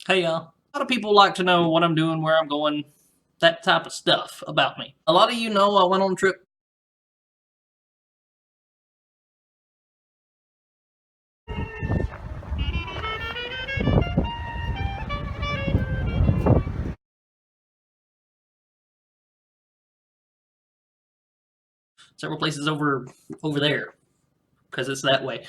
Hey y'all. A lot of people like to know what I'm doing, where I'm going, that type of stuff about me. A lot of you know I went on a trip. Several places over there because it's that way.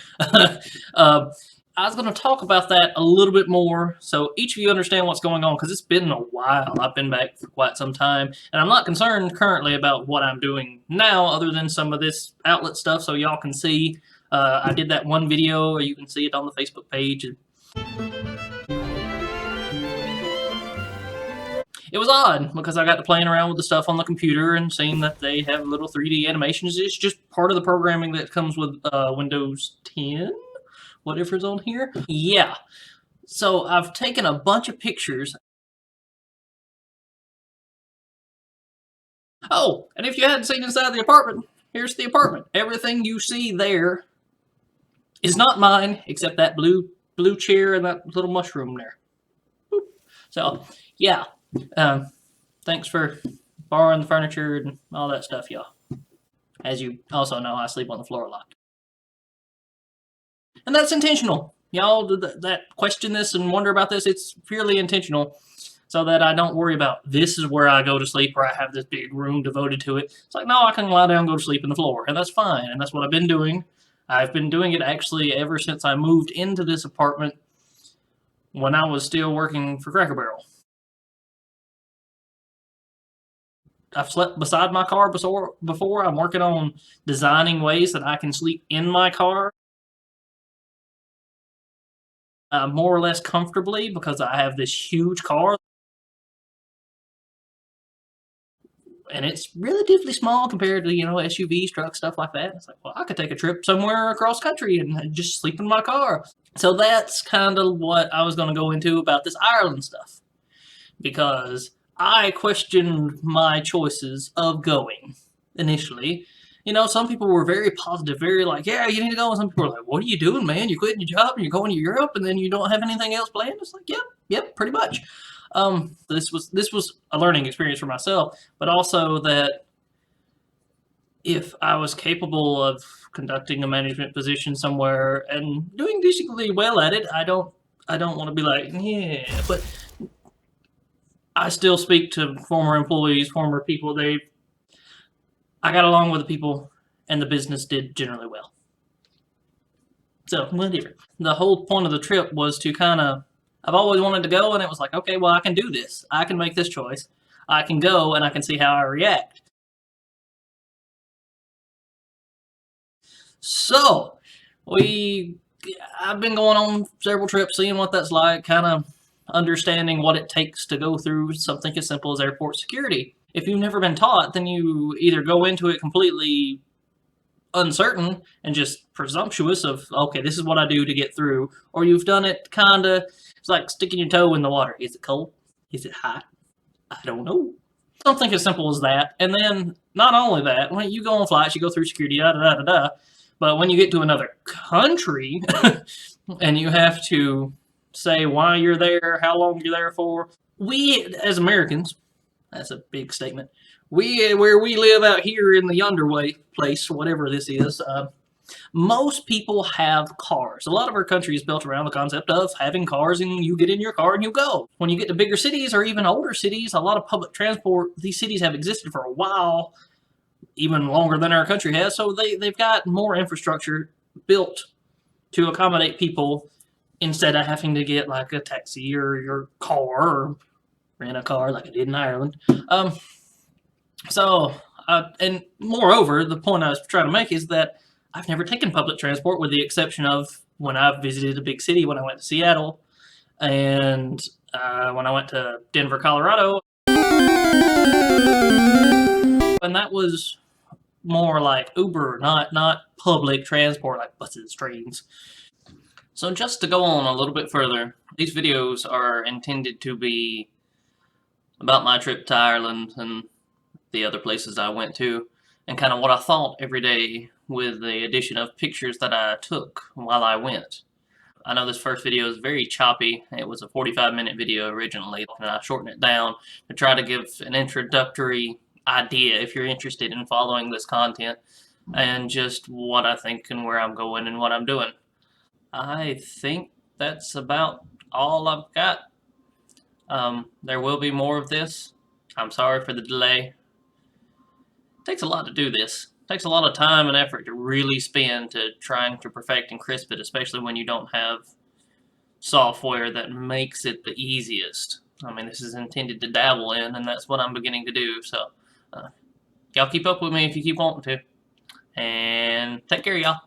uh, I was going to talk about that a little bit more so each of you understand what's going on because it's been a while. I've been back for quite some time, and I'm not concerned currently about what I'm doing now other than some of this outlet stuff so y'all can see. I did that one video, or you can see it on the Facebook page. It was odd because I got to playing around with the stuff on the computer and seeing that they have little 3D animations. It's just part of the programming that comes with Windows 10, whatever's on here. Yeah. So I've taken a bunch of pictures. Oh, and if you hadn't seen inside the apartment, here's the apartment. Everything you see there is not mine, except that blue chair and that little mushroom there. So, yeah. Um, Thanks for borrowing the furniture and all that stuff, y'all. As you also know, I sleep on the floor a lot. And that's intentional. Y'all that question this and wonder about this, it's purely intentional so that I don't worry about this is where I go to sleep or I have this big room devoted to it. It's like, no, I can lie down and go to sleep on the floor, and that's fine. And that's what I've been doing. I've been doing it actually ever since I moved into this apartment when I was still working for Cracker Barrel. I've slept beside my car before. I'm working on designing ways that I can sleep in my car more or less comfortably because I have this huge car and it's relatively small compared to SUVs, trucks, stuff like that. It's like, well, I could take a trip somewhere across country and just sleep in my car. So that's kind of what I was going to go into about this Ireland stuff because I questioned my choices of going initially. Some people were very positive, very like, yeah, you need to go. And some people were like, what are you doing, man? You're quitting your job and you're going to Europe and then you don't have anything else planned? It's like, yep, pretty much. This was a learning experience for myself, but also that if I was capable of conducting a management position somewhere and doing decently well at it, I don't want to be like, yeah, but I still speak to former employees, former people. I got along with the people, and the business did generally well. So whatever. The whole point of the trip was to kind of. I've always wanted to go, and it was like, okay, well, I can do this. I can make this choice. I can go, and I can see how I react. So we. I've been going on several trips, seeing what that's like, kind of understanding what it takes to go through something as simple as airport security. If you've never been taught, then you either go into it completely uncertain and just presumptuous of, okay, this is what I do to get through, or you've done it kind of, it's like sticking your toe in the water. Is it cold? Is it hot? I don't know. Something as simple as that. And then not only that, when you go on flights, you go through security, da da da da da. But when you get to another country and you have to say why you're there, how long you're there for, we as Americans, that's a big statement. Where we live out here in the yonder way place, whatever this is, most people have cars. A lot of our country is built around the concept of having cars, and you get in your car and you go. When you get to bigger cities or even older cities, a lot of public transport. These cities have existed for a while, even longer than our country has. So they've got more infrastructure built to accommodate people instead of having to get like a taxi or your car or rent a car like I did in Ireland. So, and moreover, the point I was trying to make is that I've never taken public transport with the exception of when I've visited a big city, when I went to Seattle, and when I went to Denver, Colorado. And that was more like Uber, not public transport like buses, trains. So just to go on a little bit further, these videos are intended to be about my trip to Ireland and the other places I went to, and kind of what I thought every day with the addition of pictures that I took while I went. I know this first video is very choppy. It was a 45-minute video originally, and I shortened it down to try to give an introductory idea if you're interested in following this content and just what I think and where I'm going and what I'm doing. I think that's about all I've got. There will be more of this. I'm sorry for the delay. It takes a lot to do this. It takes a lot of time and effort to really spend to trying to perfect and crisp it, especially when you don't have software that makes it the easiest. I mean, this is intended to dabble in, and that's what I'm beginning to do. So, y'all keep up with me if you keep wanting to. And take care, y'all.